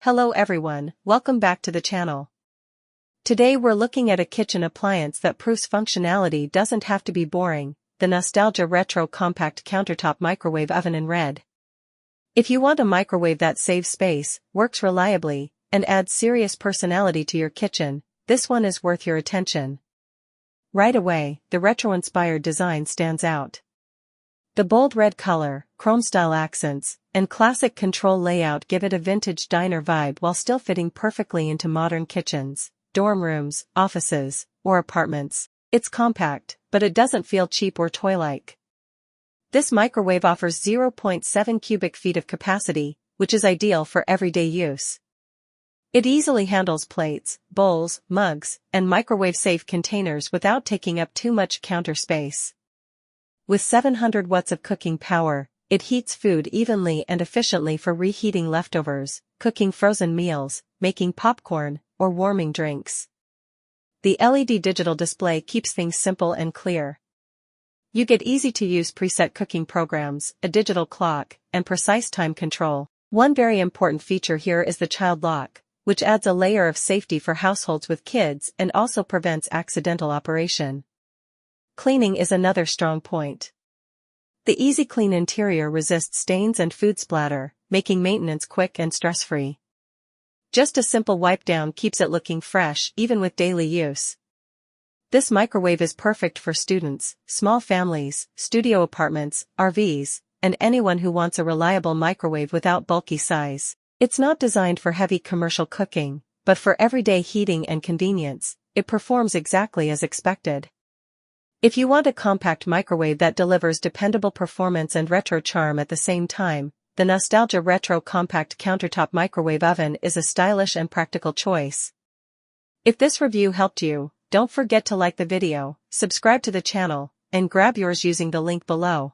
Hello everyone, welcome back to the channel. Today we're looking at a kitchen appliance that proves functionality doesn't have to be boring, the Nostalgia Retro Compact Countertop Microwave Oven in red. If you want a microwave that saves space, works reliably, and adds serious personality to your kitchen, this one is worth your attention. Right away, the retro-inspired design stands out. The bold red color, chrome-style accents, and classic control layout give it a vintage diner vibe while still fitting perfectly into modern kitchens, dorm rooms, offices, or apartments. It's compact, but it doesn't feel cheap or toy-like. This microwave offers 0.7 cubic feet of capacity, which is ideal for everyday use. It easily handles plates, bowls, mugs, and microwave-safe containers without taking up too much counter space. With 700 watts of cooking power, it heats food evenly and efficiently for reheating leftovers, cooking frozen meals, making popcorn, or warming drinks. The LED digital display keeps things simple and clear. You get easy-to-use preset cooking programs, a digital clock, and precise time control. One very important feature here is the child lock, which adds a layer of safety for households with kids and also prevents accidental operation. Cleaning is another strong point. The easy clean interior resists stains and food splatter, making maintenance quick and stress-free. Just a simple wipe down keeps it looking fresh even with daily use. This microwave is perfect for students, small families, studio apartments, RVs, and anyone who wants a reliable microwave without bulky size. It's not designed for heavy commercial cooking, but for everyday heating and convenience, it performs exactly as expected. If you want a compact microwave that delivers dependable performance and retro charm at the same time, the Nostalgia Retro Compact Countertop Microwave Oven is a stylish and practical choice. If this review helped you, don't forget to like the video, subscribe to the channel, and grab yours using the link below.